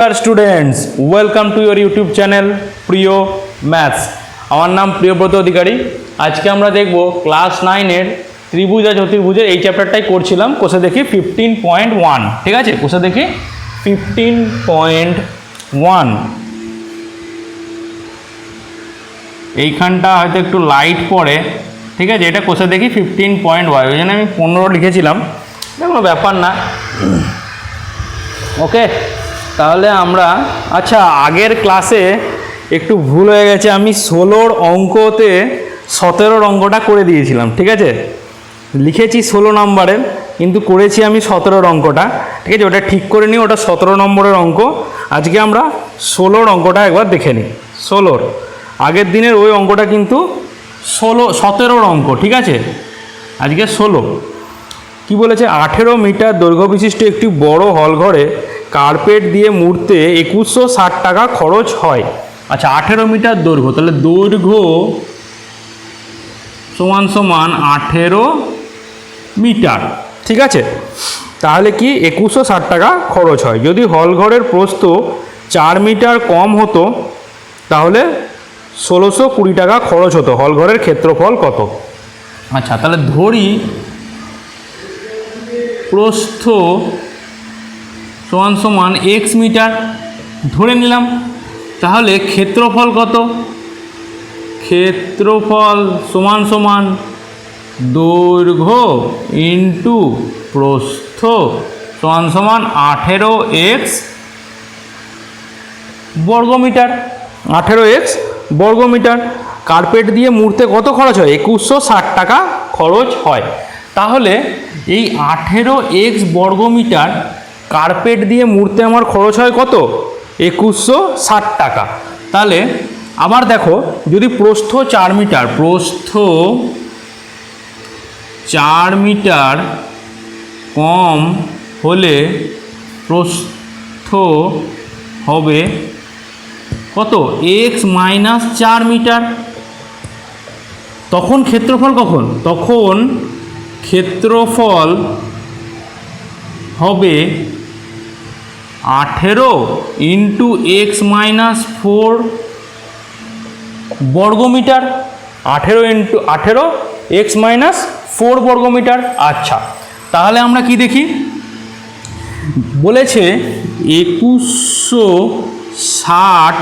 Students, welcome to your YouTube channel প্রিয় maths. আমার নাম প্রিয়ব্রত অধিকারী। আজকে আমরা দেখব ক্লাস 9-এর ত্রিভুজ আর চতুর্ভুজের এই চ্যাপ্টারটাই করছিলাম। কোষে দেখি 15.1, ঠিক আছে? কোষে দেখি 15.1। এইখানটা হয়তো একটু লাইট পড়ে, ঠিক আছে? এটা কোষে দেখি 15.1, ওই জন্য আমি 15 লিখেছিলাম, কোনো ব্যাপার না। ওকে, তাহলে আমরা আগের ক্লাসে একটু ভুল হয়ে গেছে, আমি 16 অঙ্কতে 17 অঙ্কটা করে দিয়েছিলাম, ঠিক আছে? লিখেছি 16 নম্বরের, কিন্তু করেছি আমি 17 অঙ্কটা, ঠিক আছে? ওটা ঠিক করে নিই, ওটা 17 নম্বরের অঙ্ক। আজকে আমরা 16 অঙ্কটা একবার দেখে নিই। 16 আগের দিনের ওই অঙ্কটা কিন্তু 17 অঙ্ক, ঠিক আছে? আজকে 16 কি বলেছে? 18 মিটার দৈর্ঘ্য বিশিষ্ট একটি বড় হল ঘরে কার্পেট দিয়ে মুড়তে 2160 টাকা খরচ হয়। 18 মিটার দৈর্ঘ্য, তাহলে দৈর্ঘ্য সমান সমান 18 মিটার, ঠিক আছে? তাহলে কি 2160 টাকা খরচ হয়। যদি হল ঘরের প্রস্থ 4 মিটার কম হতো তাহলে 1620 টাকা খরচ হতো। হল ঘরের ক্ষেত্রফল কত? তাহলে ধরি প্রস্থ সমান সমান এক্স মিটার ধরে নিলাম, তাহলে ক্ষেত্রফল কত? ক্ষেত্রফল সমান সমান দৈর্ঘ্য ইন্টু প্রস্থ সমান সমান 18x বর্গমিটার। 18x বর্গমিটার। কার্পেট দিয়ে মুড়তে কত খরচ হয়? 2160 টাকা খরচ হয়। তাহলে এই 18x বর্গমিটার কার্পেট দিয়ে মুড়তে আমার খরচ হয় কত? 2160 টাকা। তাহলে আবার দেখো, যদি প্রস্থ 4 মিটার, প্রস্থ 4 মিটার কম হলে প্রস্থ হবে কত? x minus 4 metre. তখন ক্ষেত্রফল কখন? তখন ক্ষেত্রফল হবে 18 ইন্টু এক্স মাইনাস 4 বর্গমিটার। 18 এক্স মাইনাস 4 বর্গমিটার। তাহলে আমরা কি দেখি? বলেছে 2160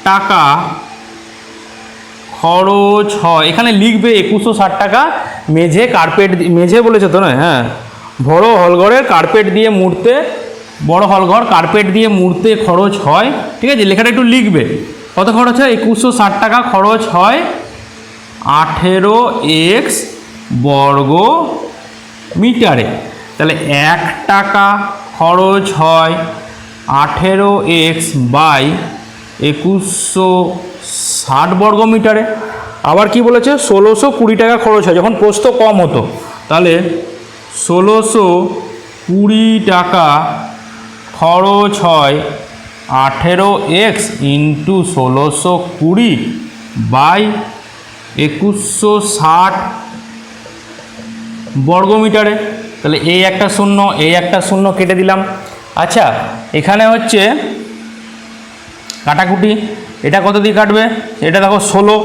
টাকা খরচ হয়। এখানে লিখবে 2160 টাকা মেঝে কার্পেট, মেঝে বলেছে তো নয়? হ্যাঁ, বড় হলঘরের কার্পেট দিয়ে মুড়তে, বড় হলঘর কার্পেট দিয়ে মুড়তে খরচ হয়, ঠিক আছে? লেখাটা একটু লিখবে। কত খরচ হয়? 2160 টাকা খরচ হয় 18x বর্গ মিটারে। তাহলে 1 টাকা খরচ হয় 18x বাই 2160 বর্গ মিটারে। আবার কি বলেছে? 1620 টাকা খরচ হয় যখন প্রস্থ কম হতো। তাহলে 1620 টাকা খরচ হয় 18x ইন্টু 1620 বাই 2160 বর্গমিটারে। তাহলে এই একটা শূন্য, এই একটা শূন্য কেটে দিলাম। এখানে হচ্ছে কাটাকুটি, এটা কত দিয়ে কাটবে? এটা দেখো 16,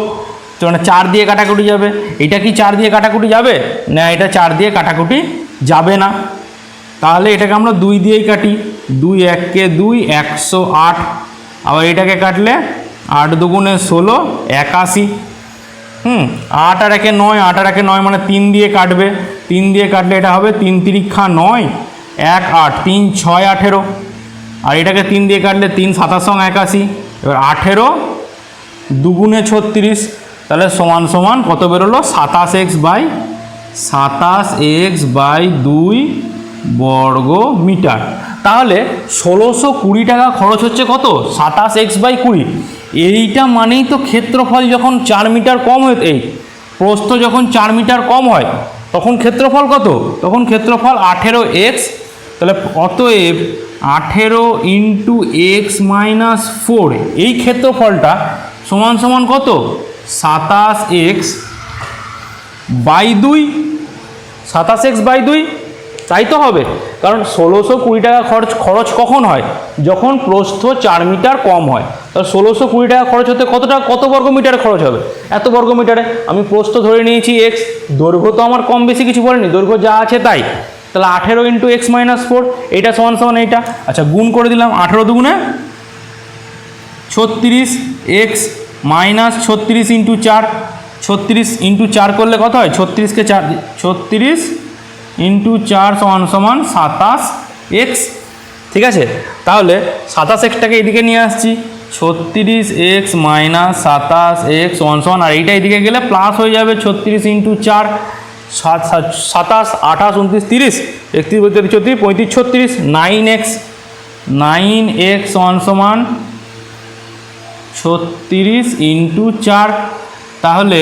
মানে 4 দিয়ে কাটাকুটি যাবে। এটা কি 4 দিয়ে কাটাকুটি যাবে? না, এটা 4 দিয়ে কাটাকুটি যাবে না। তাহলে এটাকে আমরা 2 দিয়েই কাটি। 2 1 2, 108। আবার এটাকে কাটলে 8 দুগুণে 16, 81। 8 আর 1 9, 8 আর 1 9, মানে 3 দিয়ে কাটবে। 3 দিয়ে কাটলে এটা হবে 3 তিরিক্ষা 9, 1 8, 3 6 18। আর এটাকে 3 দিয়ে কাটলে 3 27 81। এবার 18 দুগুণে 36, তাহলে সমান সমান কত বেরোলো? 27x বাই 2 বর্গ মিটার। তাহলে 1620 টাকা খরচ হচ্ছে কত? 27x by 20। এইটা মানেই তো ক্ষেত্রফল যখন 4 মিটার কম হয়, এই প্রস্থ যখন 4 মিটার কম হয় তখন ক্ষেত্রফল কত? তখন ক্ষেত্রফল 18x। তাহলে অতএব 18 ইন্টু এক্স মাইনাস 4, এই ক্ষেত্রফলটা সমান সমান কত? 27x by 2। 27x বাই 2 তাই তো হবে, কারণ 1620 টাকা খরচ কখন হয়, যখন প্রস্থ 4 মিটার কম হয়। তাহলে 1620 টাকা খরচ হতে কত বর্গ মিটার খরচ হবে, এত বর্গ মিটারে। আমি প্রস্থ ধরে নিয়েছি এক্স, দৈর্ঘ্য তো আমার কম বেশি কিছু বলেনি, দৈর্ঘ্য যা আছে তাই। তাহলে 18 ইন্টু এক্স মাইনাস 4, এইটা সমান সমান এইটা। আচ্ছা গুণ করে দিলাম, 18 দুগুণে 36, এক্স মাইনাস 36 ইন্টু 4, 36 ইন্টু 4 করলে কত হয়, 36কে 4, 36 ইন্টু 4 সমান সমান 27 এক্স। ঠিক আছে, তাহলে 27 এক্সটাকে এদিকে নিয়ে আসছি, 36 এক্স মাইনাস 27 এক্স সমান সমান, আর এইটা এদিকে গেলে প্লাস হয়ে যাবে 36 ইন্টু 4, 27, 28, 29, 30, 31, 32, 34, 35, 36, 9x সমান সমান 36 ইন্টু 4, তাহলে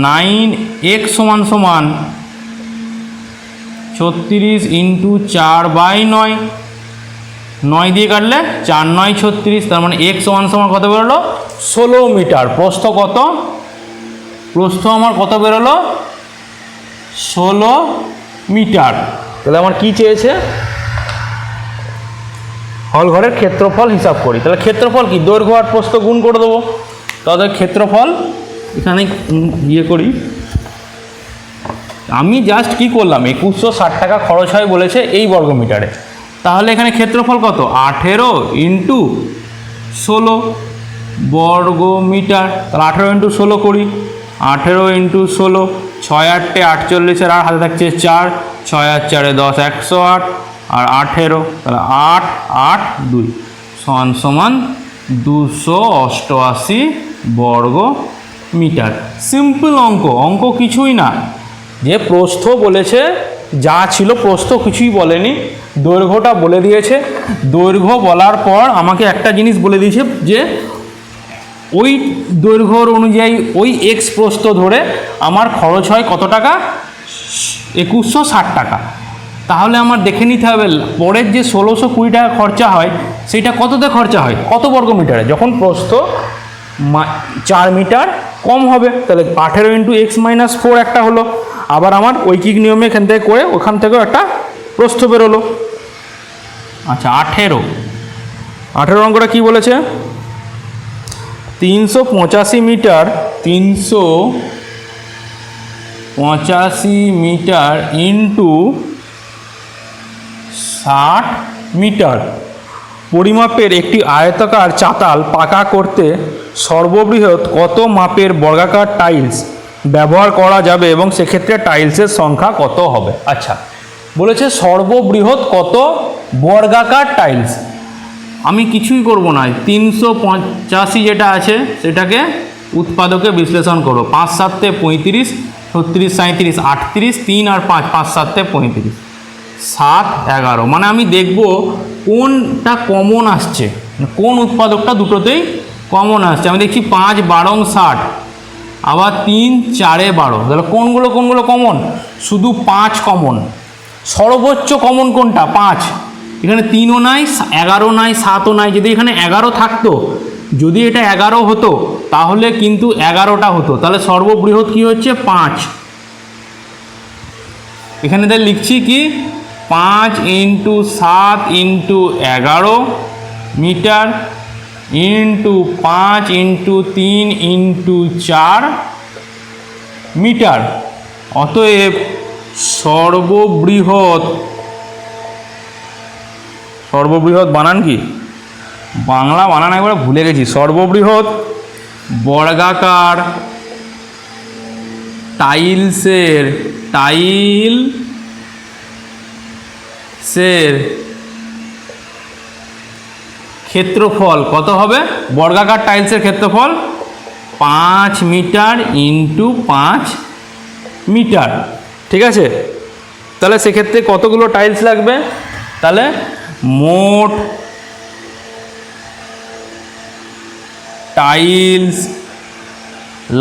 9x সমান সমান 36 ইন্টু 4/9, 9 দিয়ে কাটলে 4 9 36, তার মানে x সমান সমান কত বেরোলো, 16 মিটার। প্রস্থ কত, প্রস্থ আমার কত বেরোলো, 16 মিটার। তাহলে আমার কি চেয়েছে, হল ঘরের ক্ষেত্রফল হিসাব করি। তাহলে ক্ষেত্রফল কি, দৈর্ঘ্য আর প্রস্থ গুণ করে দেবো। তাহলে ক্ষেত্রফল এখানে ইয়ে করি, আমি জাস্ট কি করলাম, 2160 টাকা খরচ হয় বলেছে এই বর্গ মিটারে। তাহলে এখানে ক্ষেত্রফল কত, 18 ইন্টু 16 বর্গ মিটার। তাহলে 18 ইন্টু 16 করি, 18 ইন্টু 16, 6 8 48, আর হাতে থাকছে 4, 6 আর 4 10, 108, আর 18, তাহলে 8 8 2 সমান সমান 288 বর্গ মিটার। সিম্পল অঙ্ক কিছুই না, যে প্রস্থ বলেছে যা ছিল, প্রস্থ কিছুই বলেনি, দৈর্ঘ্যটা বলে দিয়েছে। দৈর্ঘ্য বলার পর আমাকে একটা জিনিস বলে দিয়েছে যে ওই দৈর্ঘ্যর অনুযায়ী ওই এক্স প্রস্থ ধরে আমার খরচ হয় কত টাকা, 2160 টাকা। তাহলে আমার দেখে নিতে হবে পরের যে 1620 টাকা খরচা হয় সেইটা কততে খরচা হয়, কত বর্গ মিটারে, যখন প্রস্থ 4 মিটার কম হবে। তাহলে 18 ইন্টু এক্স মাইনাস 4 একটা হলো, আবার আমার ঐকিক নিয়মে এখান থেকে করে ওখান থেকেও একটা প্রস্থ বেরোলো। আচ্ছা 18 অঙ্কটা কী বলেছে, 385 মিটার, 385 মিটার ইন্টু 60 মিটার পরিমাপের একটি আয়তাকার চাতাল পাকা করতে সর্ববৃহৎ কত মাপের বর্গাকার টাইলস ব্যবহার করা যাবে এবং সেক্ষেত্রে টাইলসের সংখ্যা কত হবে। আচ্ছা বলেছে সর্ববৃহৎ কত বর্গাকার টাইলস, আমি কিছুই করব না, 385 যেটা আছে সেটাকে উৎপাদকে বিশ্লেষণ করো, 5 7 35, 36 37, 38, 3 আর 5, 5 7 35, 7 11, মানে আমি দেখব কোনটা কমন আসছে, কোন উৎপাদকটা দুটোতেই কমন আসছে। আমি দেখছি 5 12 60, আবার 3 4 12, তাহলে কোনগুলো কমন, শুধু 5 কমন। সর্বোচ্চ কমন কোনটা, 5, এখানে 3ও নাই, 11ও নাই, 7ও নাই। যদি এখানে 11 থাকতো, যদি এটা 11 হতো তাহলে কিন্তু 11টা হতো, তাহলে সর্ববৃহৎ কি হচ্ছে 5। এখানে তাই লিখছি কি 5 into 7 into 11 metre into 5 into 3 into 4 metre. অতএব সর্ববৃহৎ বানান কি, বাংলা বানান একবার ভুলে গেছি, সর্ববৃহৎ বর্গাকার টাইলসের ক্ষেত্রফল কত হবে, বর্গাকার টাইলসের ক্ষেত্রফল 5 মিটার ইন্টু 5 মিটার। ঠিক আছে, তাহলে সেক্ষেত্রে কতগুলো টাইলস লাগবে, তাহলে মোট টাইলস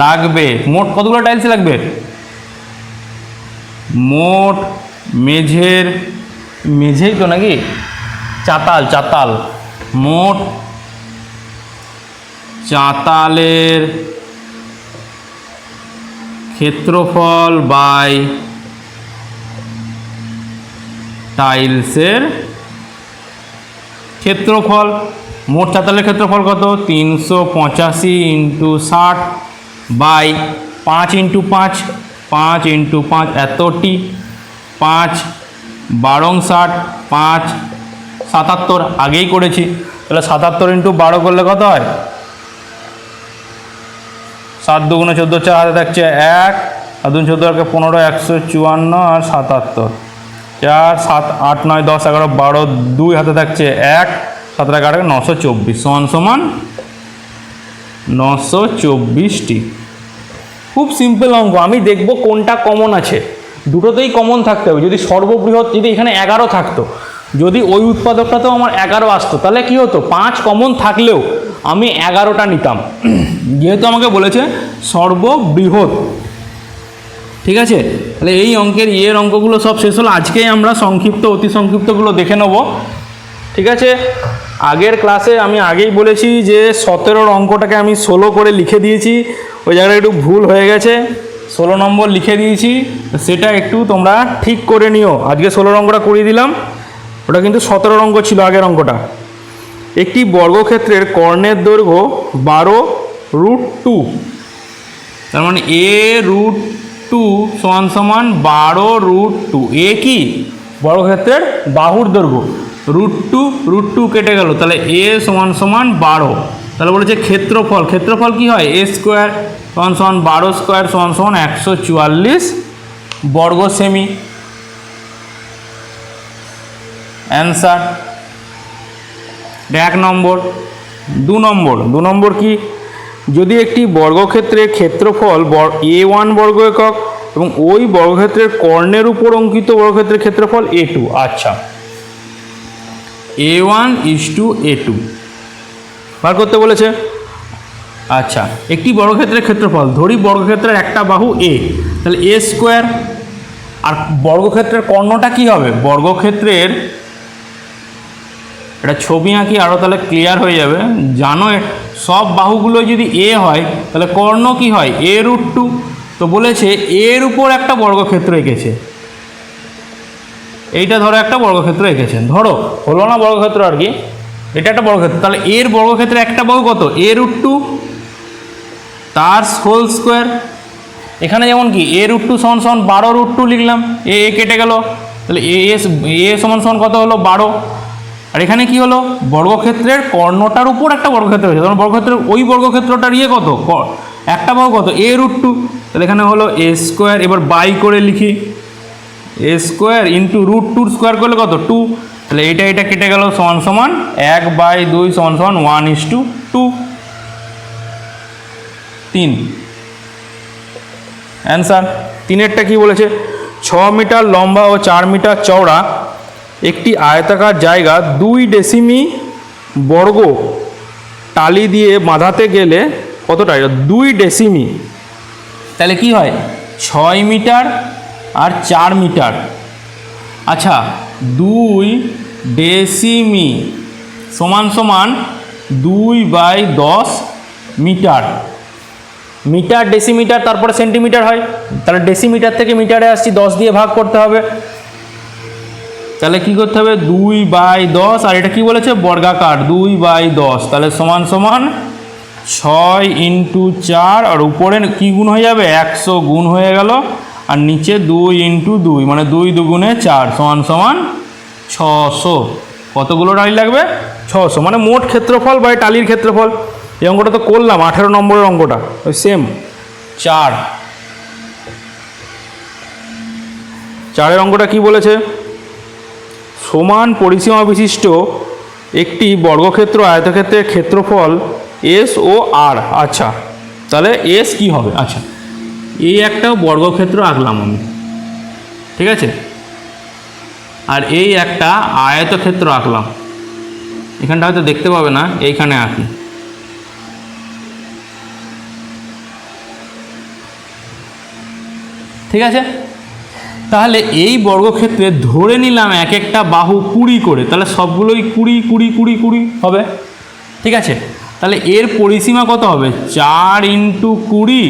লাগবে, মোট কতগুলো টাইলস লাগবে, মোট মেঝেই তো নাকি, চাতাল, মোট চাতালের ক্ষেত্রফল বাই টাইলসের ক্ষেত্রফল। মোট চাতালের ক্ষেত্রফল কত? 385 ইন্টু 60 বাই 5 ইন্টু 5, 5 ইন্টু 5 এতটি, 5 12 60, 5 77 আগেই করেছি, তাহলে 77 ইন্টু 12 করলে কত হয়? 7 দুগুণে 14, 4 হাতে থাকছে 1, 7 দুগুণে 14 15, 154 আর 77, 4 7 8 9 10 11 12, 2 হাতে থাকছে 1, 7 11 924 সমান সমান 924টি। খুব সিম্পল অঙ্ক। আমি দেখব কোনটা কমন আছে, দুটোতেই কমন থাকতে হবে। যদি সর্ববৃহৎ, যদি এখানে 11 থাকতো, যদি ওই উৎপাদকটাতেও আমার 11 আসতো, তাহলে কি হতো? 5 কমন থাকলেও আমি 11টা নিতাম, যেহেতু আমাকে বলেছে সর্ববৃহৎ। ঠিক আছে, তাহলে এই অঙ্কের ইয়ের অঙ্কগুলো সব শেষ হলো। আজকেই আমরা সংক্ষিপ্ত, অতি সংক্ষিপ্তগুলো দেখে নেব। ঠিক আছে, আগের ক্লাসে আমি আগেই বলেছি যে 17 অঙ্কটাকে আমি 16 করে লিখে দিয়েছি, ওই জায়গাটা একটু ভুল হয়ে গেছে, 16 নম্বর লিখে দিয়েছি, সেটা একটু তোমরা ঠিক করে নিও। আজকে 16 অঙ্কটা করিয়ে দিলাম, ওটা কিন্তু 17 অঙ্ক ছিল আগের অঙ্কটা। একটি বর্গক্ষেত্রের কর্ণের দৈর্ঘ্য 12√2, তার মানে a√2 সমান সমান 12√2। এ কি? বর্গক্ষেত্রের বাহুর দৈর্ঘ্য, √2 কেটে গেল, তাহলে a সমান সমান 12। তাহলে বলেছে ক্ষেত্রফল, ক্ষেত্রফল কি হয়? a স্কোয়ার সমান সমান 12 স্কোয়ার সমান সমান 144 বর্গ সেমি। অ্যান্সার 1 নম্বর। 2 নম্বর কি? যদি একটি বর্গক্ষেত্রের ক্ষেত্রফল a1 বর্গ একক এবং ওই বর্গক্ষেত্রের কর্ণের উপর অঙ্কিত বর্গক্ষেত্রের ক্ষেত্রফল a2। আচ্ছা, a1 a2 বার করতে বলেছে। আচ্ছা, একটি বর্গক্ষেত্রের ক্ষেত্রফল, ধরি বর্গক্ষেত্রের একটা বাহু a, তাহলে a স্কোয়ার, আর বর্গক্ষেত্রের কর্ণটা কি হবে? বর্গক্ষেত্রের এটা ছবি আঁকি আরও, তাহলে ক্লিয়ার হয়ে যাবে। জানো সব বাহুগুলো যদি a হয়, তাহলে কর্ণ কি হয়? a√2। তো বলেছে এর উপর একটা বর্গক্ষেত্র এঁকেছে, এইটা ধরো একটা বর্গক্ষেত্র এঁকেছেন, ধরো হলো না বর্গক্ষেত্র আর কি, এটা একটা বর্গক্ষেত্র, তাহলে এর বর্গক্ষেত্রে একটা বাহু কত? a√2 তার হোল স্কোয়ার। এখানে যেমন কি a√2 সমান সমান 12√2 লিখলাম, এ কেটে গেল, তাহলে এ সমান সমান কত হলো? 12। আর এখানে কি হলো? বর্গক্ষেত্রের কর্ণটার উপর একটা বর্গক্ষেত্র হয়েছে, তখন বর্গক্ষেত্রের ওই বর্গক্ষেত্রটার ইয়ে কত? একটা বাহু কত? a√2, তাহলে এখানে হলো a স্কোয়ার। এবার বাই করে লিখি, a স্কোয়ার ইন্টু √2 স্কোয়ার করলে কত? 2, তাহলে এটা কেটে গেল সমান সমান 1/2 সমান সমান 1:2। 3 অ্যান্সার। 3এরটা কি বলেছে? 6 মিটার লম্বা ও 4 মিটার চওড়া একটি আয়তাকার জায়গা 2 ডেসিমি বর্গ টালি দিয়ে বাঁধাতে গেলে কতটা? 2 ডেসিমি, তাহলে কি হয়? 6 মিটার আর 4 মিটার। আচ্ছা, 2 ডেসিমি সমান সমান 2/10 মিটার। মিটার ডেসিমিটার তারপরে সেন্টিমিটার হয়, তাহলে ডেসিমিটার থেকে মিটারে আসছি, 10 দিয়ে ভাগ করতে হবে, তাহলে কি করতে হবে? 2/10, আর এটা কি বলেছে? বর্গাকার, 2/10, তাহলে সমান সমান 6 ইন্টু 4, আর উপরে কি গুণ হয়ে যাবে? 100 গুণ হয়ে গেল, আর নিচে 2 ইন্টু 2, মানে 2 2 4 সমান সমান 600। কতগুলো টালি লাগবে? 600, মানে মোট ক্ষেত্রফল বাই টালির ক্ষেত্রফল। এই অঙ্কটা তো করলাম 18 নম্বরের অঙ্কটা, ওই সেম। 4 অঙ্কটা কি বলেছে? সমান পরিসীমা বিশিষ্ট একটি বর্গক্ষেত্র আয়তক্ষেত্রের ক্ষেত্রফল এস ও আর। আচ্ছা, তাহলে এস কি হবে? আচ্ছা, এই একটা বর্গক্ষেত্র আঁকলাম আমি, ঠিক আছে, আর এই একটা আয়তক্ষেত্র আঁকলাম, এখানটা হয়তো দেখতে পাবে না, এইখানে আঁকি। ঠিক আছে, তাহলে এই বর্গক্ষেত্রে ধরে নিলাম এক একটা বাহু 20 করে, তাহলে সবগুলোই 20 20 20 20 হবে। ঠিক আছে, তাহলে এর পরিসীমা কত হবে? 4 ইন্টু 20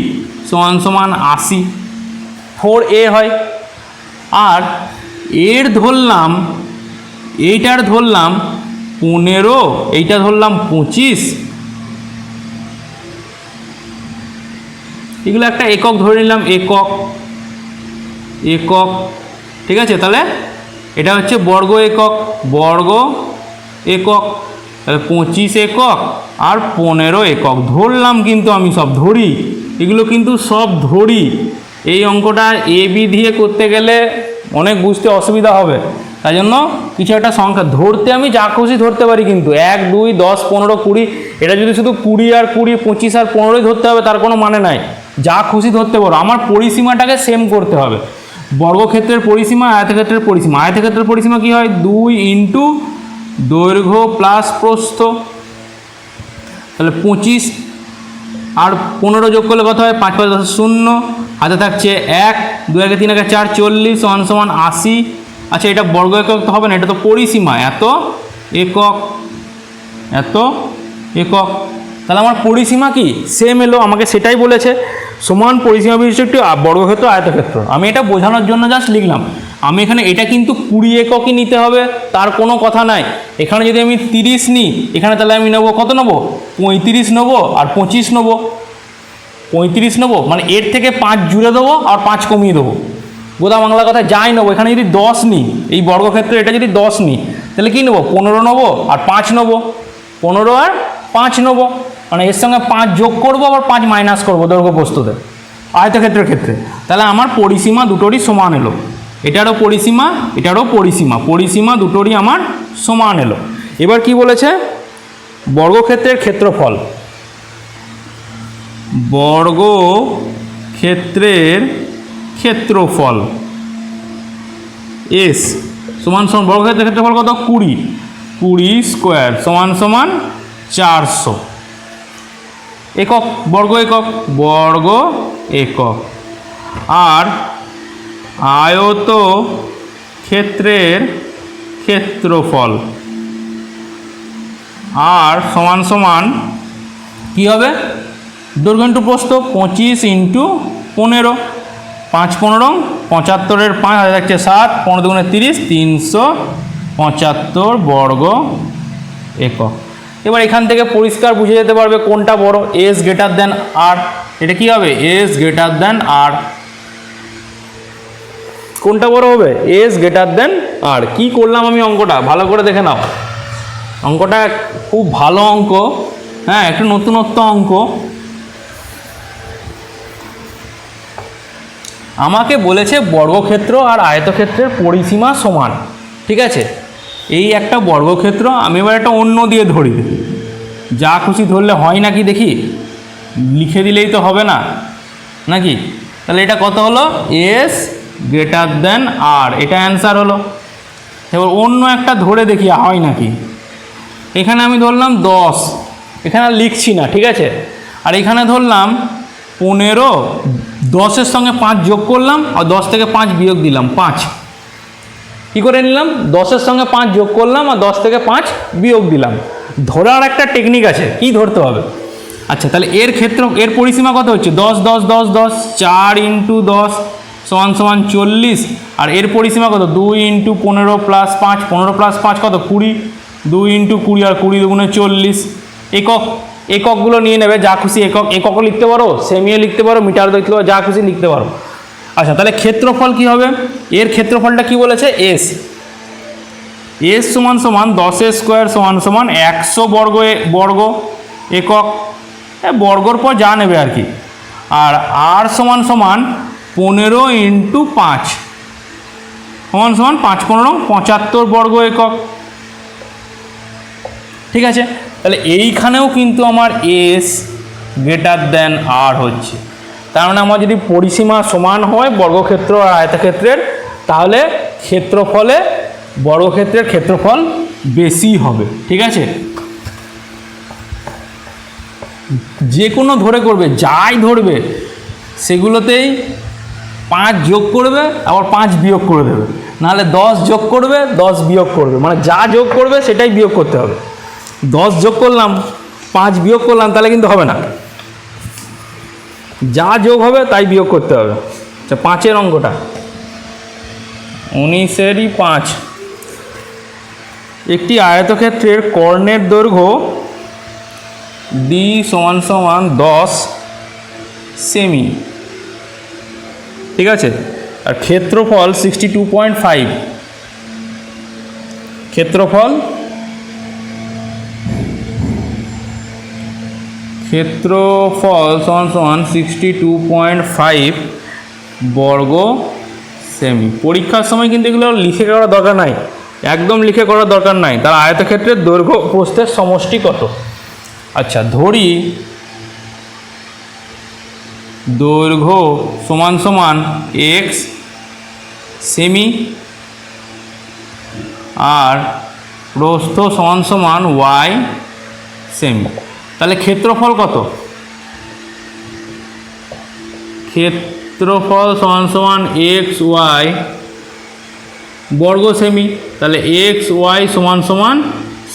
সমান সমান 80, 4a হয়। আর এর ধরলাম এইটার ধরলাম 15, এইটা ধরলাম 25, এগুলো একটা একক ধরে নিলাম, একক একক, ঠিক আছে। তাহলে এটা হচ্ছে বর্গ একক, বর্গ একক, তাহলে 25 একক আর 15 একক ধরলাম, কিন্তু আমি সব ধরি, এগুলো কিন্তু সব ধরি। এই অঙ্কটা এ বি দিয়ে করতে গেলে অনেক বুঝতে অসুবিধা হবে, তাই জন্য কিছু একটা সংখ্যা ধরতে আমি যা খুশি ধরতে পারি, কিন্তু 1, 2, 10, 15, 20, এটা যদি শুধু 20 আর 20, 25 আর 15ই ধরতে হবে তার কোনো মানে নাই, যা খুশি ধরতে পারো। আমার পরিসীমাটাকে সেম করতে হবে। বর্গক্ষেত্রের পরিসীমা, আয়তক্ষেত্রের পরিসীমা, আয়তক্ষেত্রের পরিসীমা কি হয়? 2 ইন্টু দৈর্ঘ্য প্লাস প্রস্থ, তাহলে 25 আর 15 যোগ করলে কত হয়? 5 5 10 0, হাতে থাকছে 1, 2 1 3 1 4, 40 সমান 80। আচ্ছা, এটা বর্গ একক তো হবে না, এটা তো পরিসীমা, এত একক এত একক, তাহলে আমার পরিসীমা কি সেম এলো, আমাকে সেটাই বলেছে, সমান পরিসীমা বিশিষ্ট একটি বর্গক্ষেত্র আয়তক্ষেত্র। আমি এটা বোঝানোর জন্য জাস্ট লিখলাম। আমি এখানে এটা কিন্তু 20 এককই নিতে হবে তার কোনো কথা নাই। এখানে যদি আমি 30 নিই, এখানে তাহলে আমি নেবো কত নেবো? 35 নেবো আর 25 নেবো, 35 নেবো, মানে এর থেকে 5 জুড়ে দেবো আর 5 কমিয়ে দেবো, গোদা বাংলা কথা যাই নেবো। এখানে যদি 10 নিই, এই বর্গক্ষেত্রে এটা যদি 10 নিই, তাহলে কী নেবো? 15 নেবো আর 5 নেবো, 15 আর 5 নেবো, মানে এর সঙ্গে 5 যোগ করবো আবার 5 মাইনাস করবো দৈর্ঘ্য প্রস্থতে আয়তক্ষেত্রের ক্ষেত্রে। তাহলে আমার পরিসীমা দুটোরই সমান এলো, এটারও পরিসীমা এটারও পরিসীমা, পরিসীমা দুটোরই আমার সমান এলো। এবার কি বলেছে? বর্গক্ষেত্রের ক্ষেত্রফল, বর্গক্ষেত্রের ক্ষেত্রফল এস সমান সমান, বর্গক্ষেত্রের ক্ষেত্রফল কত? 20, 20 স্কোয়ার সমান সমান 400 একক, বর্গ একক, বর্গ একক। আর আয়ত ক্ষেত্রের ক্ষেত্রফল আর সমান সমান কী হবে? দৈর্ঘ্য ইন্টু প্রস্থ, 25 ইন্টু 15, 5 15 75, 5 হাতে থাকছে 7, 15 দুগুণে 30, 375 বর্গ একক। এবার এখান থেকে পরিষ্কার বুঝে যেতে পারবে কোনটা বড়, এস গ্রেটার দেন আর। এটা কি হবে? এস গ্রেটার দেন আর। কোনটা বড় হবে? এস গ্রেটার দেন আর। কি করলাম আমি অঙ্কটা ভালো করে দেখে নাও, অঙ্কটা খুব ভালো অঙ্ক, হ্যাঁ, একটু নতুনত্ব অঙ্ক। আমাকে বলেছে বর্গক্ষেত্র আর আয়তক্ষেত্রের পরিসীমা সমান, ঠিক আছে। এই একটা বর্গক্ষেত্র, আমি এবার একটা অন্য দিয়ে ধরি, যা খুশি ধরলে হয় নাকি দেখি, লিখে দিলেই তো হবে না নাকি। তাহলে এটা কত হলো? এস গ্রেটার দেন আর, এটা অ্যান্সার হলো। এবার অন্য একটা ধরে দেখি হয় নাকি। এখানে আমি ধরলাম 10, এখানে আর লিখছি না, ঠিক আছে। আর এখানে ধরলাম 15, 10-এর সঙ্গে 5 যোগ করলাম আর 10 থেকে 5 বিয়োগ দিলাম, 5। কী করে নিলাম? 10-এর সঙ্গে 5 যোগ করলাম আর 10 থেকে 5 বিয়োগ দিলাম। ধরার একটা টেকনিক আছে, কি ধরতে হবে? আচ্ছা, তাহলে এর ক্ষেত্র, এর পরিসীমা কত হচ্ছে? 10 10 10 10, 4 ইন্টু 10 সমান সমান 40, আর এর পরিসীমা কত? 2 ইন্টু 15 প্লাস 5, 15 প্লাস 5 কত? 20, 2 ইন্টু 20 আর 20 দুগুণে 40। একক, এককগুলো নিয়ে নেবে, যা খুশি একক, এককও লিখতে পারো, সেমিও লিখতে পারো, মিটার লিখতে পারো, যা খুশি লিখতে পারো। আচ্ছা, তাহলে ক্ষেত্রফল কি হবে? এর ক্ষেত্রফলটা কি বলেছে? এস, এস সমান সমান 10 স্কোয়ার সমান সমান 100 বর্গ একক, বর্গর পর যা নেবে আর কি। আর আর সমান সমান 15 ইন্টু 5 সমান সমান 5 15 75 বর্গ একক, ঠিক আছে। তাহলে এইখানেও কিন্তু আমার এস গ্রেটার দেন আর হচ্ছে, তার মানে আমার যদি পরিসীমা সমান হয় বর্গক্ষেত্র আর আয়তক্ষেত্রের, তাহলে ক্ষেত্রফলে বর্গক্ষেত্রের ক্ষেত্রফল বেশি হবে, ঠিক আছে। যে কোনো ধরে করবে, যাই ধরবে সেগুলোতেই 5 যোগ করবে আবার 5 বিয়োগ করে দেবে, নাহলে 10 যোগ করবে 10 বিয়োগ করবে, মানে যা যোগ করবে সেটাই বিয়োগ করতে হবে। 10 যোগ করলাম 5 বিয়োগ করলাম তাহলে কিন্তু হবে না, যা যোগ হবে তাই বিয়োগ করতে হবে। আচ্ছা, 5-এর অঙ্কটা 19-এরই 5, একটি আয়তক্ষেত্রের কর্ণের দৈর্ঘ্য ডি সমান সমান 10 সেমি, ঠিক আছে, আর ক্ষেত্রফল 62.5, ক্ষেত্রফল সমান সমান 62.5 বর্গ সেমি। পরীক্ষার সময় কিন্তু এগুলো লিখে করার দরকার নাই, একদম লিখে করার দরকার নাই। তার আয়তক্ষেত্রের দৈর্ঘ্য প্রস্থের সমষ্টি কত? আচ্ছা, ধরি দৈর্ঘ্য সমান সমান x সেমি আর প্রস্থ সমান সমান y সেমি, তাহলে ক্ষেত্রফল কত? ক্ষেত্রফল সমান সমান এক্স ওয়াই বর্গ সেমি, তাহলে এক্স ওয়াই সমান সমান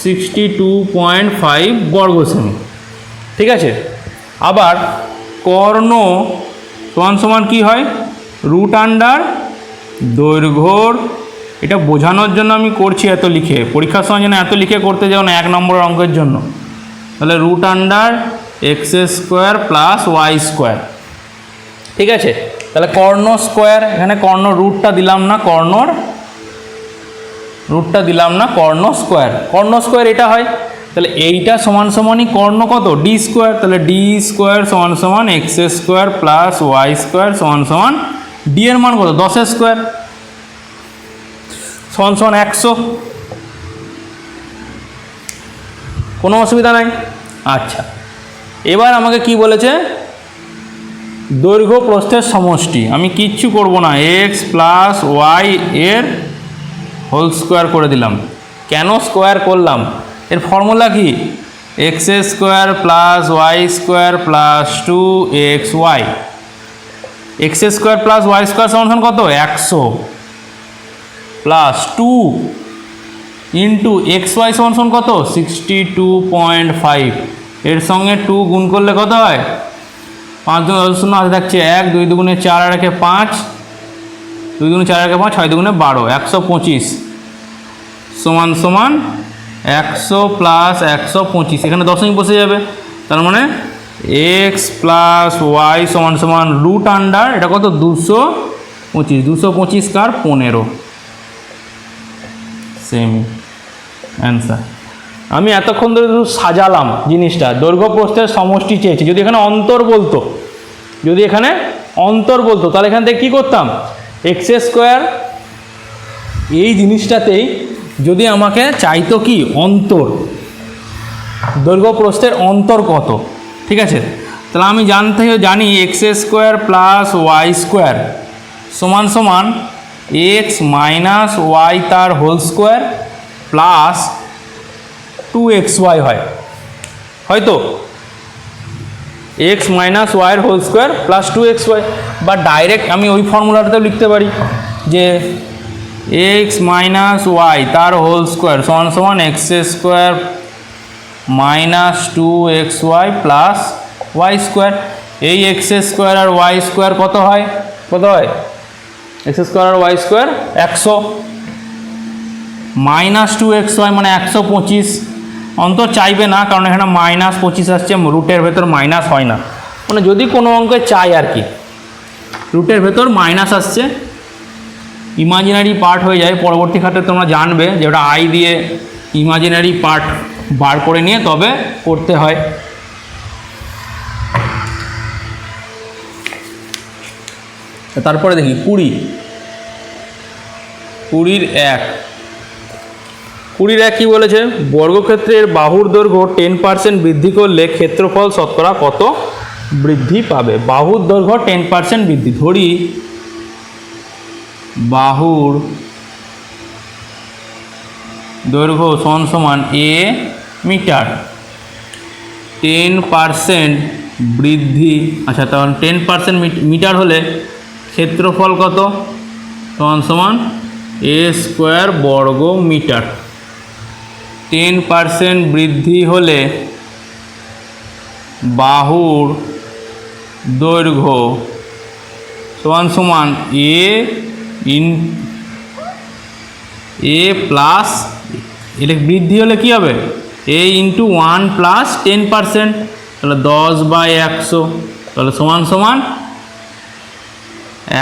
62.5 বর্গ সেমি, ঠিক আছে। আবার কর্ণ সমান সমান কী হয়? রুট আন্ডার দৈর্ঘ্যর, এটা বোঝানোর জন্য আমি করছি এত লিখে, পরীক্ষার সময় যেন এত লিখে করতে যাও না 1 নম্বরের অঙ্কের জন্য। তাহলে root under X square plus Y square, ঠিক আছে। তাহলে কর্ণ স্কোয়ার, এখানে কর্ণ রুটটা দিলাম না, কর্ণ স্কোয়ার এটা হয়। তাহলে এইটা সমান সমানই কর্ণ কত? ডি স্কোয়ার, তাহলে ডি স্কোয়ার সমান সমান X square plus Y square সমান সমান ডি এর মান কত? 10 স্কোয়ার সমান সমান 100, কোনো অসুবিধা নাই। আচ্ছা, এবার আমাকে কি বলেছে? দৈর্ঘ্য প্রস্থের সমষ্টি। আমি কিচ্ছু করব না, এক্স প্লাস ওয়াই এর হোল স্কোয়ার করে দিলাম। কেন স্কোয়ার করলাম? এর ফর্মুলা কি? X square plus Y square plus 2xy, X square plus Y square সমান কত? 100 প্লাস 2 ইন্টু এক্স ওয়াই সমান কত? 62.5, এর সঙ্গে 2 গুণ করলে কত হয়? 5 2 0 হাতে থাকছে 1, 2 দুগুণে 4 আর 1 5, 2 দুগুণে 4 আর 1 5, 6 দুগুণে 12, 125 সমান সমান 100 প্লাস 125, এখানে দশমিক বসে যাবে। তার মানে এক্স প্লাস ওয়াই সমান সমান রুট আন্ডার, এটা কত? 225, 225 কার 15 সেমি অ্যান্সার। আমি এতক্ষণ ধরে শুধু সাজালাম জিনিসটা, দৈর্ঘ্য প্রস্থের সমষ্টি চেয়েছি। যদি এখানে অন্তর বলতো, তাহলে এখান থেকে কী করতাম? এক্স স্কোয়ার, এই জিনিসটাতেই যদি আমাকে চাইতো কি অন্তর, দৈর্ঘ্য প্রস্থের অন্তর কত, ঠিক আছে, তাহলে আমি জানি X square plus Y square সমান সমান এক্স মাইনাস ওয়াই তার হোল স্কোয়ার প্লাস 2xy হয়, হয়তো এক্স মাইনাস ওয়াইয়ের হোল স্কোয়ার প্লাস 2xy, বা ডাইরেক্ট আমি ওই ফর্মুলাটাতেও লিখতে পারি যে এক্স মাইনাস ওয়াই তার হোল স্কোয়ার সমান সমান X square minus 2xy plus Y square. এই এক্স স্কোয়ার আর ওয়াই স্কোয়ার কত হয়? এক্স স্কোয়ার আর ওয়াই স্কোয়ার 100, মাইনাস 2xy মানে 125, অন্তর চাইবে না কারণ এখানে মাইনাস 25 আসছে, রুটের ভেতর মাইনাস হয় না, মানে যদি কোনো অঙ্কে চাই আর কি, রুটের ভেতর মাইনাস আসছে, ইমাজিনারি পার্ট হয়ে যায়। পরবর্তী ক্ষেত্রে তোমরা জানবে যে ওটা আই দিয়ে ইমাজিনারি পার্ট বার করে নিয়ে তবে করতে হয়। তারপরে দেখি 20 কি বলেছে? বর্গক্ষেত্রের বাহুর দৈর্ঘ্য 10% বৃদ্ধি করলে ক্ষেত্রফল শতকরা কত বৃদ্ধি পাবে? বাহুর দৈর্ঘ্য 10% বৃদ্ধি, ধরি বাহুর দৈর্ঘ্য সমান সমান a মিটার, 10% বৃদ্ধি। আচ্ছা, তাহলে 10% মিটার হলে ক্ষেত্রফল কত? সমান সমান a স্কোয়ার বর্গ মিটার। 10% বৃদ্ধি হলে বাহুর দৈর্ঘ্য সমান সমান a প্লাস এটা বৃদ্ধি হলে কি হবে a ইন্টু 1 প্লাস 10%, তাহলে 10/100, তাহলে সমান সমান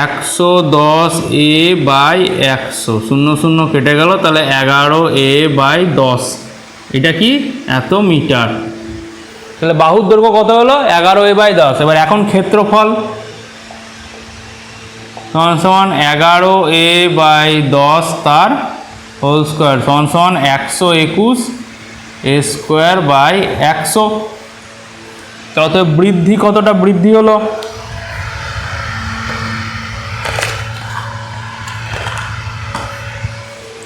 110a/100, 0 0 কেটে গেল, তাহলে 11a/10, এটা কি এত মিটার। তাহলে বাহুর দৈর্ঘ্য কত হলো 11a/10। এবার এখন ক্ষেত্রফল সমান সমান 11a/10 তার হোল স্কোয়ার সমান সমান 121 a স্কোয়ার বাই 100। তাহলে বৃদ্ধি কতটা বৃদ্ধি হলো,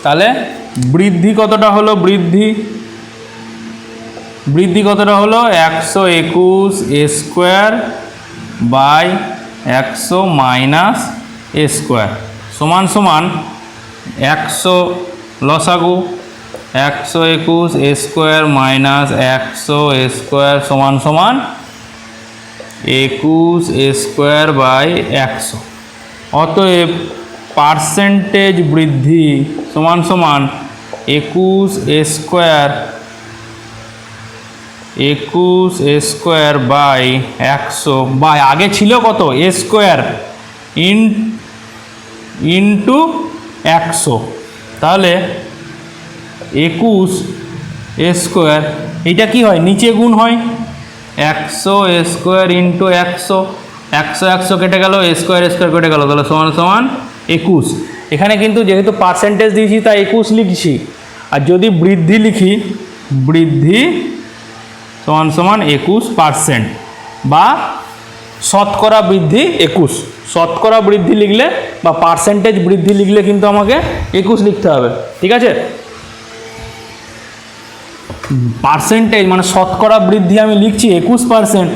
তাহলে বৃদ্ধি কতটা হলো, বৃদ্ধি কতটা হলো 121 a square by 100 minus a square সমান সমান 100 লসাগু 121 a square minus 100 a square সমান সমান 21 a স্কোয়ার বাই 100। অতএব পার্সেন্টেজ বৃদ্ধি সমান সমান 21 a স্কোয়ার বাই 100 বাই আগে ছিল কত a স্কোয়ার ইন্টু 100, তাহলে 21 a স্কোয়ার, এটা কি হয় নিচে গুণ হয় 100 a স্কোয়ার ইন্টু 100, 100 কেটে গেল, a স্কোয়ার কেটে গেল, তাহলে সমান সমান 21। এখানে কিন্তু যেহেতু পার্সেন্টেজ দিয়েছি তাই 21 লিখছি, আর যদি বৃদ্ধি লিখি বৃদ্ধি সমান সমান 21% বা শতকরা বৃদ্ধি 21, শতকরা বৃদ্ধি লিখলে বা পার্সেন্টেজ বৃদ্ধি লিখলে কিন্তু আমাকে 21 লিখতে হবে, ঠিক আছে। পার্সেন্টেজ মানে শতকরা বৃদ্ধি আমি লিখছি 21%,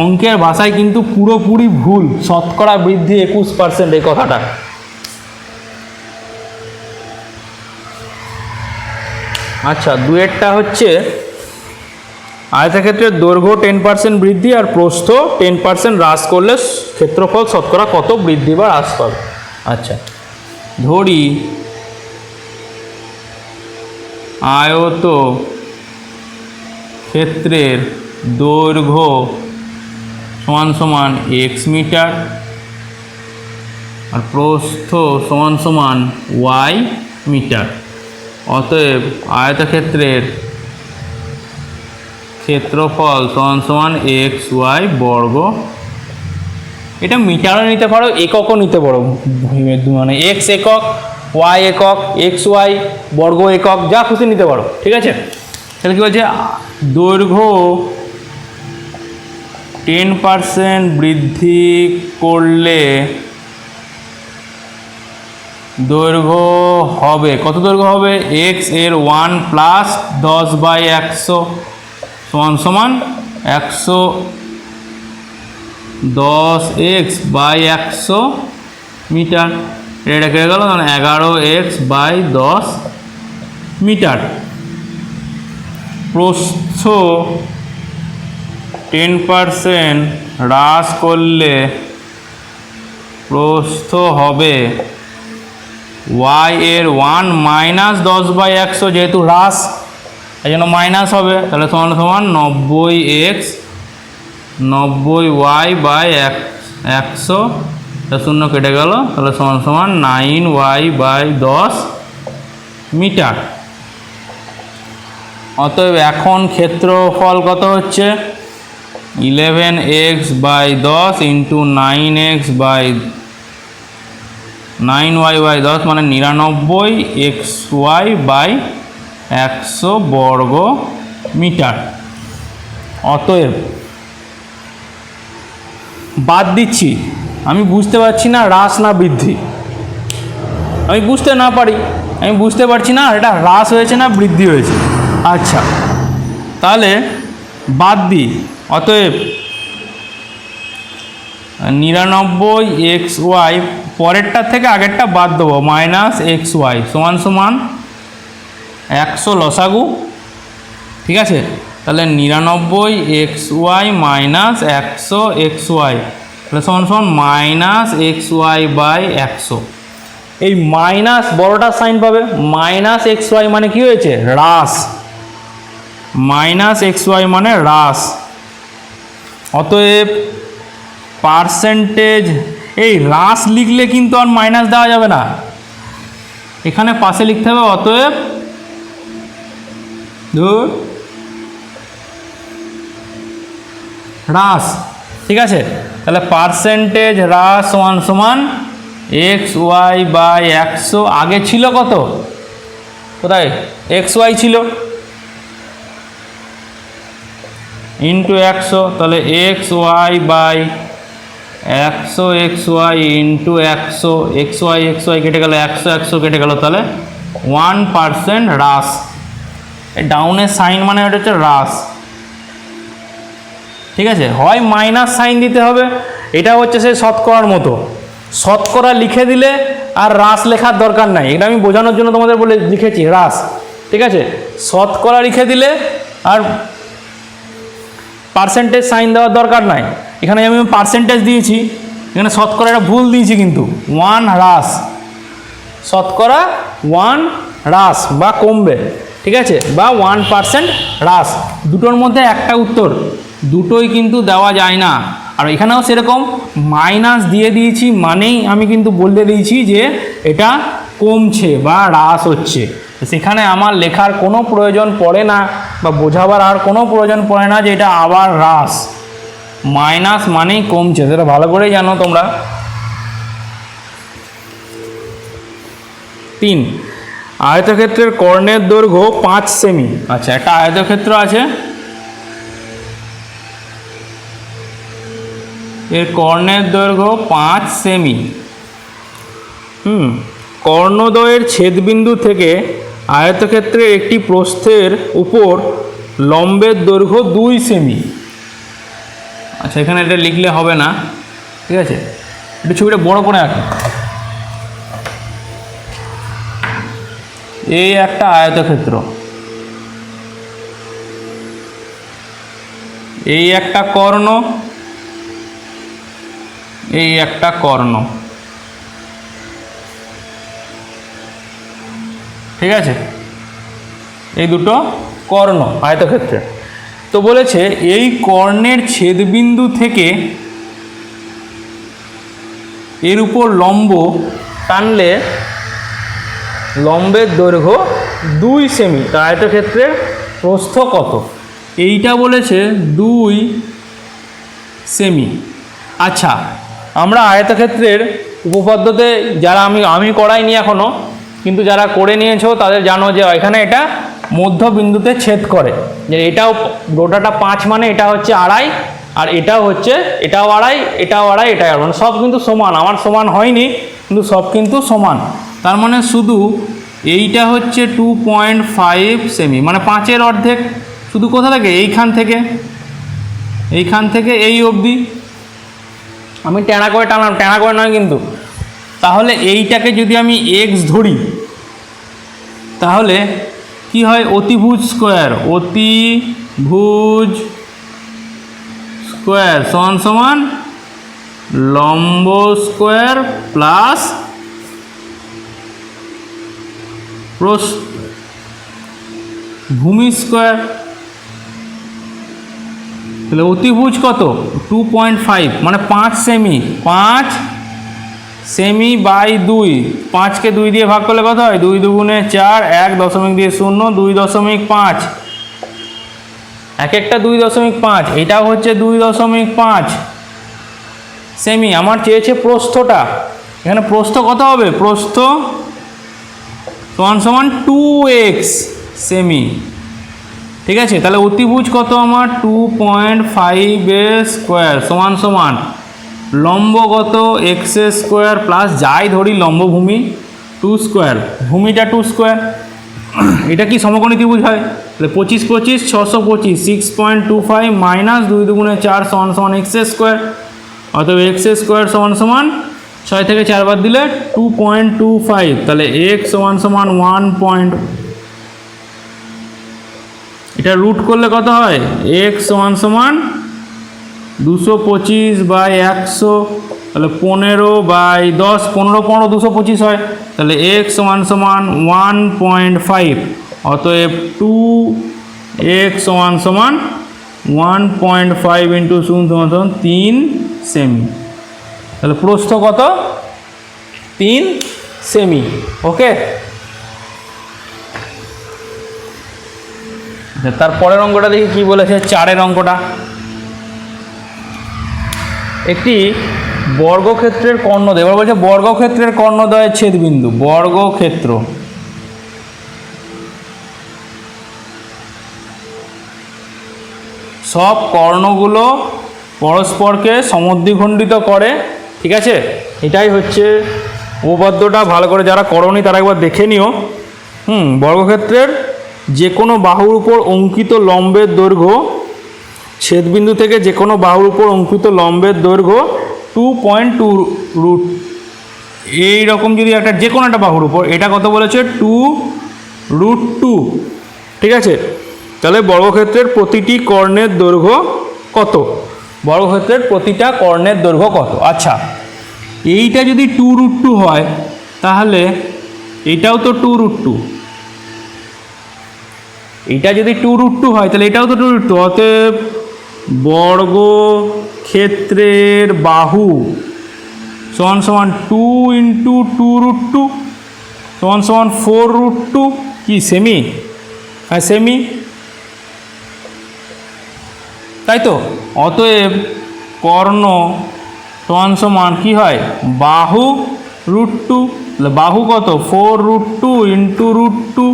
অঙ্কের ভাষায় কিন্তু পুরোপুরি ভুল, শতকরা বৃদ্ধি 21% এই কথাটা। আচ্ছা, দুয়েরটা হচ্ছে আয়তক্ষেত্রের দৈর্ঘ্য 10% বৃদ্ধি আর প্রস্থ 10% হ্রাস করলে ক্ষেত্রফল শতকরা কত বৃদ্ধি বা হ্রাস পাবে। আচ্ছা, ধরি আয়ত ক্ষেত্রের দৈর্ঘ্য সমান সমান x মিটার আর প্রস্থ সমান সমান y মিটার। অতএব আয়তক্ষেত্রের ক্ষেত্রফল সমান সমান xy বর্গ। এটা মিটারও নিতে পারো, এককও নিতে পারো, মানে x একক, y একক, xy বর্গ একক, যা খুশি নিতে পারো, ঠিক আছে। তাহলে কি বলছে দৈর্ঘ্য 10% বৃদ্ধি করলে দৈর্ঘ্য হবে কত, দৈর্ঘ্য হবে x এর 1 প্লাস 10/100 সমান সমান 110x/100 মিটার। এটা কেটে গেল, মানে 11x/10 মিটার। প্রস্থ 10% হ্রাস করলে প্রস্থ হবে y এর 1 মাইনাস 10/100, যেহেতু হ্রাস এই জন্য মাইনাস হবে, তাহলে সমান সমান 90x 90y/100, 0 কেটে গেল, তাহলে সমান সমান 9y/10 মিটার। অতএব এখন ক্ষেত্রফল কত হচ্ছে 11x/10 ইন্টু 9y/10 মানে 99xy/100 বর্গ মিটার। অতএব বাদ দিচ্ছি, আমি বুঝতে পারছি না হ্রাস না বৃদ্ধি, আমি বুঝতে না পারি, আমি বুঝতে পারছি না এটা হ্রাস হয়েছে না বৃদ্ধি হয়েছে। আচ্ছা, তাহলে বাদ দিই। অতএব 99xy পরেরটা থেকে আগেরটা বাদ দেবো, -xy সমান সমান 100 লসাগু, ঠিক আছে। তাহলে 99xy মাইনাস 100xy তাহলে সমান সমান -xy/100। এই মাইনাস বড়টার সাইন পাবে, মাইনাস এক্স ওয়াই মানে কি হয়েছে, হ্রাস, মাইনাস এক্স ওয়াই মানে হ্রাস। অতএব পার্সেন্টেজ, এই হ্রাস লিখলে কিন্তু আর মাইনাস দেওয়া যাবে না, এখানে পাশে লিখতে হবে অতএব হ্রাস। ঠিক আছে, তাহলে পার্সেন্টেজ হ্রাস সমান সমান এক্স ওয়াই বাই 100, আগে ছিল কত, কোথায় এক্স ওয়াই ছিল, ইন্টু 100, তাহলে X Y by 100 X Y into 100, X Y কেটে গেল, 100 কেটে গেল, তাহলে 1% হ্রাস। ডাউনের সাইন মানে ওটা হচ্ছে হ্রাস। ঠিক আছে, হয় মাইনাস সাইন দিতে হবে, এটা হচ্ছে সেই শতকরার মতো, শতকরা লিখে দিলে আর হ্রাস লেখার দরকার নাই, এটা আমি বোঝানোর জন্য তোমাদের বলে লিখেছি হ্রাস। ঠিক আছে, শতকরা লিখে দিলে আর পার্সেন্টেজ সাইন দেওয়ার দরকার নাই। এখানে আমি পার্সেন্টেজ দিয়েছি, এখানে শতকরা একটা ভুল দিয়েছি, কিন্তু 1 হ্রাস, শতকরা 1 হ্রাস বা কমবে। ঠিক আছে, বা 1% হ্রাস, দুটোর মধ্যে একটা উত্তর, দুটোই কিন্তু দেওয়া যায় না। আর এখানেও সেরকম মাইনাস দিয়ে দিয়েছি মানেই আমি কিন্তু বলে দিয়েছি যে এটা কমছে বা হ্রাস হচ্ছে, সেখানে আমার লেখার কোনো প্রয়োজন পড়ে না বা বোঝাবার আর কোনো প্রয়োজন পড়ে না যে এটা আবার হ্রাস, মাইনাস মানেই কমছে, সেটা ভালো করেই জানো তোমরা। 3, আয়তক্ষেত্রের কর্ণের দৈর্ঘ্য 5 সেমি। আচ্ছা, একটা আয়তক্ষেত্র আছে, এর কর্ণের দৈর্ঘ্য 5 সেমি। কর্ণদ্বয়ের ছেদবিন্দু থেকে আয়তক্ষেত্রের একটি প্রস্থের উপর লম্বের দৈর্ঘ্য 2 সেমি। আচ্ছা, এখানে এটা লিখলে হবে না, ঠিক আছে, একটু ছবিটা বড় করে আঁকি। এই একটা আয়তক্ষেত্র, এই একটা কর্ণ, এই একটা কর্ণ। ঠিক আছে, এই দুটো কর্ণ আয়তক্ষেত্রে। তো বলেছে এই কর্ণের ছেদবিন্দু থেকে এর উপর লম্ব টানলে লম্বের দৈর্ঘ্য 2 সেমি। তা আয়তক্ষেত্রের প্রস্থ কত, এইটা বলেছে 2 সেমি। আচ্ছা, আমরা আয়তক্ষেত্রের উপপাদ্যতে যারা আমি করাইনি এখনও, কিন্তু যারা করে নিয়েছো তাদের জানো যে এখানে এটা মধ্যবিন্দুতে ছেদ করে, যে এটাও গোটাটা 5 মানে এটা হচ্ছে 2.5, আর এটাও হচ্ছে, এটাও 2.5, এটাও 2.5, এটাও 2.5, মানে সব কিন্তু সমান। আমার সমান হয়নি, কিন্তু সব কিন্তু সমান। তার মানে শুধু এইটা হচ্ছে 2.5 সেমি, মানে 5-এর অর্ধেক। শুধু কোথা থেকে, এইখান থেকে এই অবধি। আমি টেনা করে টানলাম, টেনা করে নয় কিন্তু। তাহলে এইটাকে যদি আমি এক্স ধরি, তাহলে কি হয়, অতিভুজ স্কোয়ার, অতিভুজ স্কোয়ার সমান সমান লম্ব স্কোয়ার প্লাস ভূমি স্কোয়ার। তাহলে অতিভুজ কত, 2.5 মানে 5 সেমি, 5 সেমি বাই 2, 5কে 2 দিয়ে ভাগ করলে কত হয়, 2 দুগুণে 4, 1 দশমিক দিয়ে 0, 2.5, এক একটা 2.5, এটাও হচ্ছে 2.5 সেমি। আমার চেয়েছে প্রস্থটা, এখানে প্রস্থ কত হবে, প্রস্থ সমান সমান 2x সেমি। ঠিক আছে, তাহলে অতিভুজ কত আমার 2.5 স্কোয়ার সমান সমান লম্ব কত এক্স স্কোয়ার প্লাস যাই ধরি লম্ব ভূমি 2 স্কোয়ার, ভূমিটা 2 স্কোয়ার। এটা কি সমকোণী ত্রিভুজ হয়, তাহলে 25 25 625, 6.25 মাইনাস 2 দুগুণে 4 সমান সমান এক্স স্কোয়ার। অতএব এক্স স্কোয়ার সমান সমান 6 থেকে 4 বাদ দিলে 2.25, তাহলে এক্স সমান সমান 1. এটা রুট করলে কত হয়, এক্স সমান সমান 225/100, তাহলে 15/10, 15 15 225 হয়, তাহলে x সমান সমান 1.5, অতএব 2x সমান সমান 1.5 ইন্টু 0 সমান সমান 3 সেমি। তাহলে প্রস্থ কত? 3 সেমি। ওকে, তারপরের অঙ্কটা দেখি কি বলেছে, 4-এর অঙ্কটা। একটি বর্গক্ষেত্রের কর্ণদ্বয়, এবার বলছে বর্গক্ষেত্রের কর্ণদ্বয়ের ছেদবিন্দু, বর্গক্ষেত্র সব কর্ণগুলো পরস্পরকে সমদ্বিখণ্ডিত করে, ঠিক আছে? এটাই হচ্ছে উপপাদ্যটা। ভালো করে যারা করনি তারা একবার দেখে নিও। বর্গক্ষেত্রের যে কোনো বাহুর উপর অঙ্কিত লম্বের দৈর্ঘ্য, ছেদবিন্দু থেকে যে কোনো বাহুর উপর অঙ্কিত লম্বের দৈর্ঘ্য 2.2 এইরকম যদি একটা যে কোনো একটা বাহুর উপর, এটা কত বলেছে? 2√2, ঠিক আছে? তাহলে বর্গক্ষেত্রের প্রতিটি কর্ণের দৈর্ঘ্য কত? বর্গক্ষেত্রের প্রতিটা কর্ণের দৈর্ঘ্য কত? আচ্ছা, এইটা যদি 2√2 হয় তাহলে এটাও তো 2√2, এটা যদি 2√2 হয় তাহলে এটাও তো 2√2, অতএব বর্গক্ষেত্রের বাহু সমান সমান 2 ইন্টু 2√2 সমান সমান 4√2, কি সেমি? হ্যাঁ সেমি, তাই তো। অতএব কর্ণ সমান সমান কী হয়? বাহু √2, তাহলে বাহু কত? 4√2 ইন্টু √2,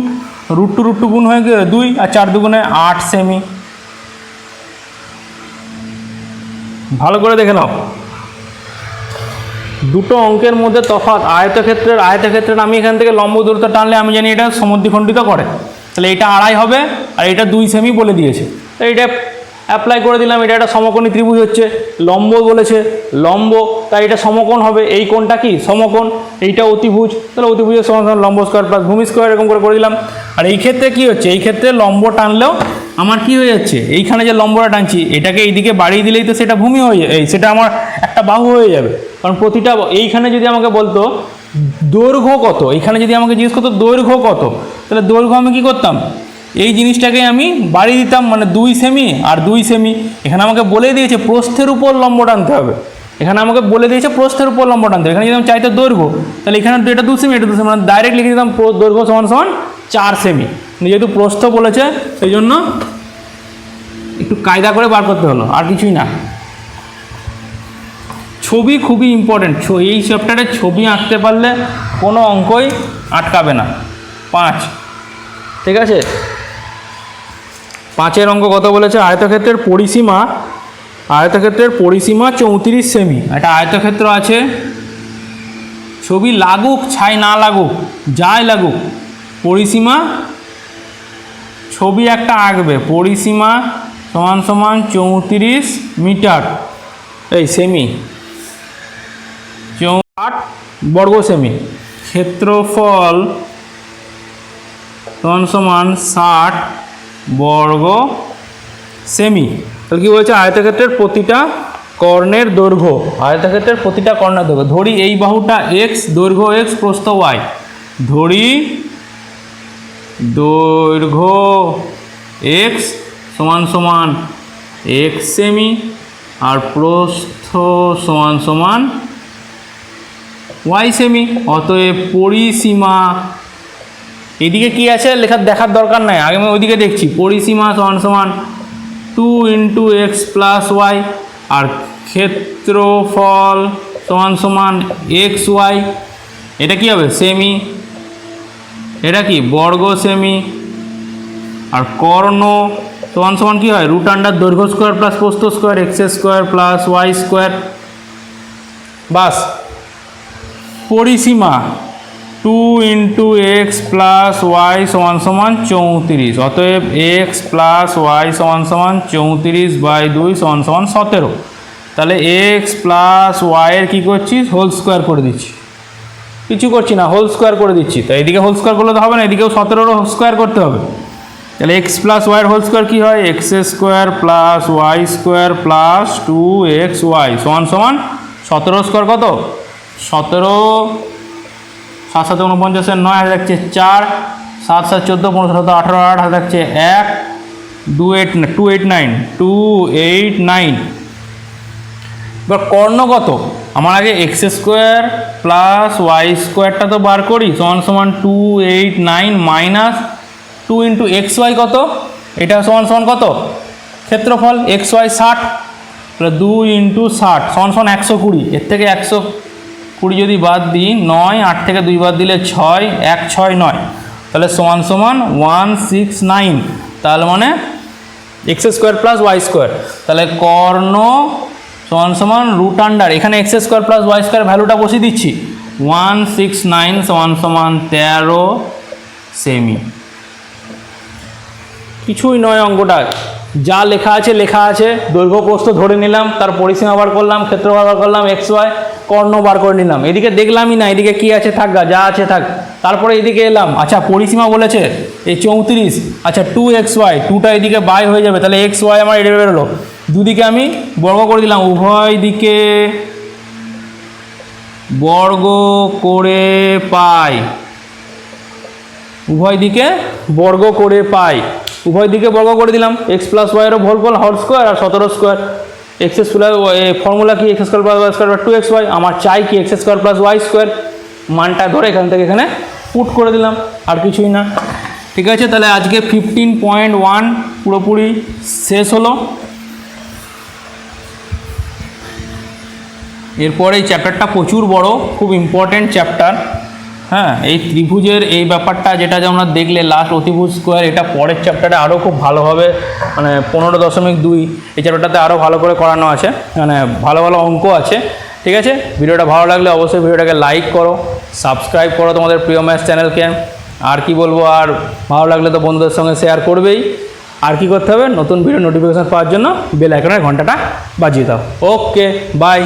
√2 গুণ হয়ে গেলে 2, আর 4 দুগুণে 8 সেমি। ভালো করে দেখে নাও, দুটো অঙ্কের মধ্যে তফাৎ। আয়তক্ষেত্রের আমি এখান থেকে লম্ব দূরত্ব টানলে আমি জানি এটা সমদ্বিখণ্ডিত করে, তাহলে এটা 2.5 হবে, আর এটা 2 সেমি বলে দিয়েছে, তো এটা অ্যাপ্লাই করে দিলাম। এটা একটা সমকোণী ত্রিভুজ হচ্ছে, লম্ব বলেছে, লম্ব, তাই এটা সমকোণ হবে। এই কোণটা কি? সমকোণ। এইটা অতিভুজ, তাহলে অতিভুজের সমান সমান লম্ব স্কোয়ার প্লাস ভূমি স্কোয়ার, এরকম করে দিলাম। আর এই ক্ষেত্রে কি হচ্ছে? এই ক্ষেত্রে লম্ব টানলেও আমার কি হয়ে যাচ্ছে? এইখানে যে লম্বটা টানছি এটাকে এইদিকে বাড়িয়ে দিলেই তো সেটা ভূমি হয়ে যাবে, সেটা আমার একটা বাহু হয়ে যাবে। কারণ প্রতিটা, এইখানে যদি আমাকে বলতো দৈর্ঘ্য কত, এইখানে যদি আমাকে জিজ্ঞেস করতো দৈর্ঘ্য কত, তাহলে দৈর্ঘ্য আমি কি করতাম? এই জিনিসটাকে আমি বাড়িয়ে দিতাম, মানে 2 সেমি আর 2 সেমি। এখানে আমাকে বলে দিয়েছে প্রস্থের উপর লম্ব টানতে হবে, এখানে আমাকে বলে দিয়েছে প্রস্থের উপর লম্ব টানতে হবে। এখানে যদি আমি চাইতো দৈর্ঘ্য, তাহলে এখানে এটা 2 সেমি, এটা 2 সেমি, মানে ডাইরেক্ট লিখে দিতাম দৈর্ঘ্য সমান সমান 4 সেমি। যেহেতু প্রস্থ বলেছে সেই জন্য একটু কায়দা করে বার করতে হলো, আর কিছুই না। ছবি খুবই ইম্পর্টেন্ট, এই চ্যাপ্টারে ছবি আঁকতে পারলে কোনো অঙ্কই আটকাবে না। 5, ঠিক আছে? 5-এর অঙ্ক কত বলেছে? আয়তক্ষেত্রের পরিসীমা 34 সেমি। একটা আয়তক্ষেত্র আছে, ছবি লাগুক ছাই না লাগুক যাই লাগুক, পরিসীমা ছবি একটা আঁকবে, পরিসীমা সমান সমান 34 মিটার, এই সেমি, 8 বর্গ সেমি। ক্ষেত্রফল সমান সমান 60 বর্গ সেমি। তাহলে কী বলছে? আয়তক্ষেত্রের প্রতিটা কর্ণের দৈর্ঘ্য, ধরি এই বাহুটা x, দৈর্ঘ্য x, প্রস্থ y, ধরি দৈর্ঘ্য x সমান সমান x সেমি আর প্রস্থ সমান সমান y সেমি। অতএব পরিসীমা, এদিকে কি আছে দেখার দরকার নাই, আগে আমি ওইদিকে দেখছি। পরিসীমা সমান সমান 2 ইন্টু এক্স প্লাস ওয়াই, আর ক্ষেত্রফল সমান সমান এক্স ওয়াই, এটা কি হবে? সেমি, এটা কি? বর্গ সেমি। আর কর্ণ সমান সমান কি হয়? √, দৈর্ঘ্য স্কোয়ার প্লাস প্রস্থ square, x square plus Y square. বাস, পরিসীমা 2 ইন্টু এক্স প্লাস ওয়াই সমান সমান 34, অতএব এক্স প্লাস ওয়াই সমান সমান 34/2 সমান সমান 17। তাহলে এক্স প্লাস ওয়াইয়ের কী করছি? হোল স্কোয়ার করে দিচ্ছি, কিছু করছি না, হোল স্কোয়ার করে দিচ্ছি। তো এদিকে হোল স্কোয়ার করলে তো হবে না, এদিকেও 17 স্কোয়ার করতে হবে। তাহলে এক্স প্লাস ওয়াইয়ের হোল স্কোয়ার কী হয়? X square plus Y square plus 2xy সমান সমান 17 স্কোয়ার কত 17 7 7 49 9 হাতে থাকছে 4 7 7 14 15 17 18 8 হাতে থাকছে 1 289 এবার কর্ণ কত আমার আগে এক্স স্কোয়ার প্লাস ওয়াই স্কোয়ারটা তো বার করি সমান সমান 289 মাইনাস 2 ইন্টু এক্স ওয়াই কত এটা সমান সমান কত ক্ষেত্রফল এক্স ওয়াই 60 তাহলে 2 ইন্টু 60 সমান সমান 120 এর থেকে 120 যদি বাদ দিই 9 8 থেকে 2 বাদ দিলে 6 1 6 9 তাহলে সমান সমান 169 তাহলে মানে X square plus Y square তাহলে কর্ণ সমান সমান রুট আন্ডার এখানে X square plus Y square ভ্যালুটা বসিয়ে দিচ্ছি 169 সমান সমান 13 সেমি। কিছুই নয় অঙ্কটা যা লেখা আছে দৈর্ঘ্য প্রস্থ ধরে নিলাম তার পরিসীমা বার করলাম ক্ষেত্রফল বার করলাম এক্স ওয়াই কর্ণ বার করে নিলাম এদিকে দেখলামই না এদিকে কি আছে থাক যা আছে থাক তারপরে এদিকে এলাম আচ্ছা পরিসীমা বলেছে এই 34 আচ্ছা 2xy 2টা এদিকে বাই হয়ে যাবে তাহলে এক্স ওয়াই আমার এটা বেরোলো দুদিকে আমি বর্গ করে দিলাম উভয় দিকে বর্গ করে পাই উভয় দিকে বর্গ করে দিলাম এক্স প্লাস ওয়াইয়েরও হোল স্কোয়ার আর 17 স্কোয়ার এক্স প্লাস ফর্মুলা কি X square plus Y square 2xy আমার চাই কি X square plus Y square মানটা ধরে এখান থেকে এখানে পুট করে দিলাম আর কিছুই না ঠিক আছে তাহলে আজকে 15.1 পুরোপুরি শেষ হলো এরপরে এই চ্যাপ্টারটা প্রচুর বড় খুব ইম্পর্টেন্ট চ্যাপ্টার হ্যাঁ এই ত্রিভুজের এই ব্যাপারটা যেটা আমরা দেখলে লাস্ট অতিভুজ স্কোয়ার এটা পরের চ্যাপ্টারে আরও খুব ভালোভাবে মানে 15.2 এই চ্যাপ্টারটাতে আরও ভালো করে করানো আছে মানে ভালো ভালো অঙ্ক আছে ঠিক আছে ভিডিওটা ভালো লাগলে অবশ্যই ভিডিওটাকে লাইক করো সাবস্ক্রাইব করো তোমাদের প্রিয় ম্যাথ চ্যানেলকে আর কি বলবো আর ভালো লাগলে তো বন্ধুদের সঙ্গে শেয়ার করবেই আর কি করতে হবে নতুন ভিডিও নোটিফিকেশন পাওয়ার জন্য বেল আইকনের ঘন্টাটা বাজিয়ে দাও ওকে বাই।